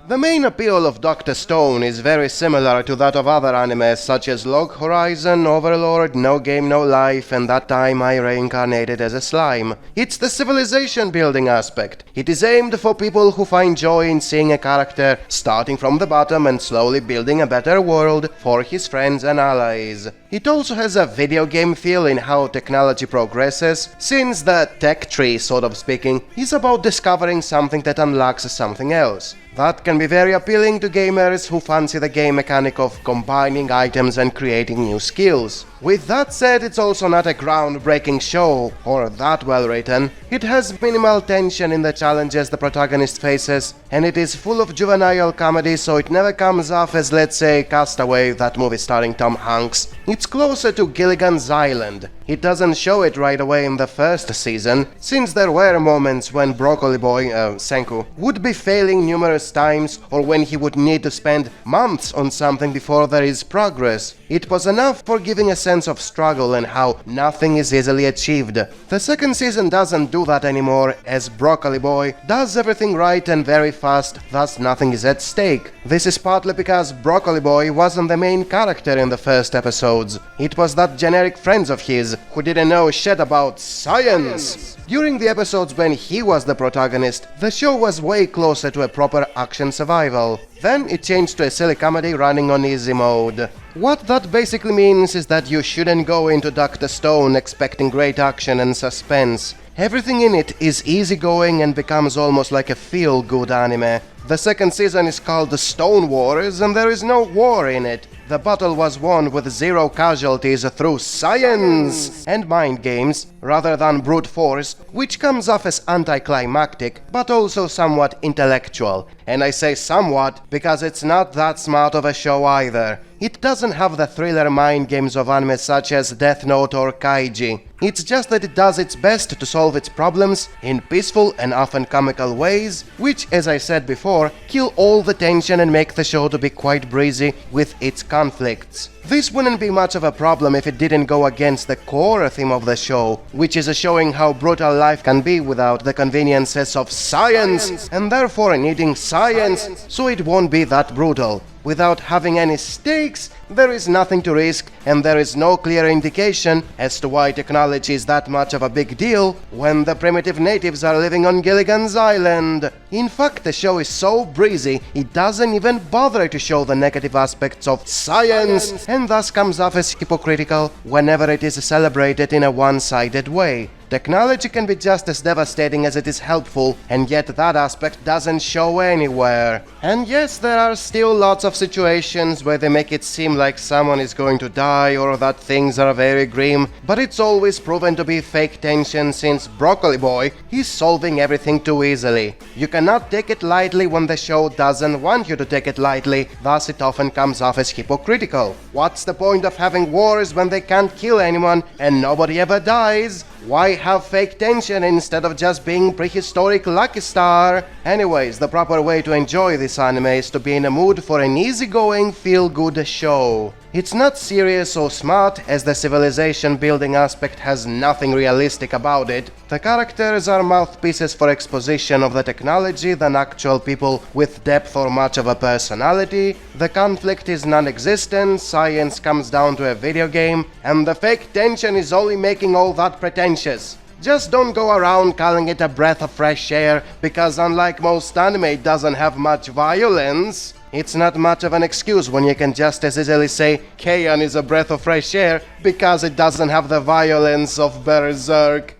The main appeal of Dr. Stone is very similar to that of other animes such as Log Horizon, Overlord, No Game No Life, and That Time I Reincarnated as a Slime. It's the civilization building aspect. It is aimed for people who find joy in seeing a character starting from the bottom and slowly building a better world for his friends and allies. It also has a video game feel in how technology progresses, since the tech tree, sort of speaking, is about discovering something that unlocks something else. That can be very appealing to gamers who fancy the game mechanic of combining items and creating new skills. With that said, it's also not a groundbreaking show, or that well written. It has minimal tension in the challenges the protagonist faces, and it is full of juvenile comedy, so it never comes off as, let's say, Castaway, that movie starring Tom Hanks. It's closer to Gilligan's Island. It doesn't show it right away in the first season, since there were moments when Broccoli Boy, Senku, would be failing numerous times, or when he would need to spend months on something before there is progress. It was enough for giving a sense of struggle and how nothing is easily achieved. The second season doesn't do that anymore, as Broccoli Boy does everything right and very fast, thus nothing is at stake. This is partly because Broccoli Boy wasn't the main character in the first episodes. It was that generic friends of his who didn't know shit about science. During the episodes when he was the protagonist, the show was way closer to a proper action survival. Then it changed to a silly comedy running on easy mode. What that basically means is that you shouldn't go into Dr. Stone expecting great action and suspense. Everything in it is easygoing and becomes almost like a feel-good anime. The second season is called The Stone Wars, and there is no war in it. The battle was won with zero casualties through science and mind games, rather than brute force, which comes off as anticlimactic, but also somewhat intellectual. And I say somewhat because it's not that smart of a show either. It doesn't have the thriller mind games of anime such as Death Note or Kaiji. It's just that it does its best to solve its problems in peaceful and often comical ways, which, as I said before, kill all the tension and make the show to be quite breezy with its conflicts. This wouldn't be much of a problem if it didn't go against the core theme of the show, which is showing how brutal life can be without the conveniences of science, and therefore needing science, so it won't be that brutal. Without having any stakes, there is nothing to risk, and there is no clear indication as to why technology is that much of a big deal when the primitive natives are living on Gilligan's Island. In fact, the show is so breezy, it doesn't even bother to show the negative aspects of science, and thus comes off as hypocritical whenever it is celebrated in a one-sided way. Technology can be just as devastating as it is helpful, and yet that aspect doesn't show anywhere. And yes, there are still lots of situations where they make it seem like someone is going to die or that things are very grim, but it's always proven to be fake tension since Broccoli Boy is solving everything too easily. You cannot take it lightly when the show doesn't want you to take it lightly, thus it often comes off as hypocritical. What's the point of having wars when they can't kill anyone and nobody ever dies? Why have fake tension instead of just being prehistoric Lucky Star? Anyways, the proper way to enjoy this anime is to be in a mood for an easygoing, feel-good show. It's not serious or smart, as the civilization building aspect has nothing realistic about it. The characters are mouthpieces for exposition of the technology than actual people with depth or much of a personality. The conflict is non-existent, science comes down to a video game, and the fake tension is only making all that pretentious. Just don't go around calling it a breath of fresh air, because unlike most anime, it doesn't have much violence. It's not much of an excuse when you can just as easily say Keion is a breath of fresh air because it doesn't have the violence of Berserk.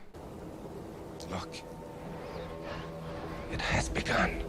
Look. It has begun.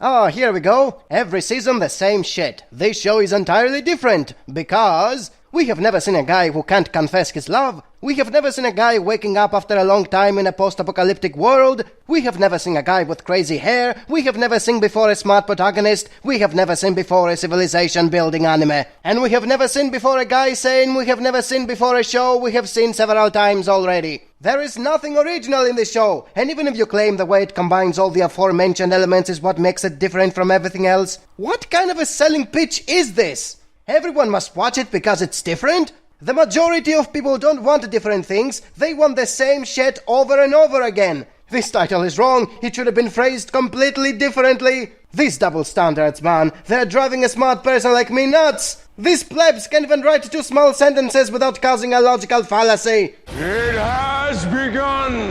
Ah, here we go. Every season the same shit. This show is entirely different because we have never seen a guy who can't confess his love. We have never seen a guy waking up after a long time in a post-apocalyptic world. We have never seen a guy with crazy hair. We have never seen before a smart protagonist. We have never seen before a civilization-building anime. And we have never seen before a guy saying we have never seen before a show we have seen several times already. There is nothing original in this show, and even if you claim the way it combines all the aforementioned elements is what makes it different from everything else, what kind of a selling pitch is this? Everyone must watch it because it's different? The majority of people don't want different things, they want the same shit over and over again. This title is wrong, it should have been phrased completely differently. These double standards, man, they're driving a smart person like me nuts. These plebs can't even write two small sentences without causing a logical fallacy. It has begun!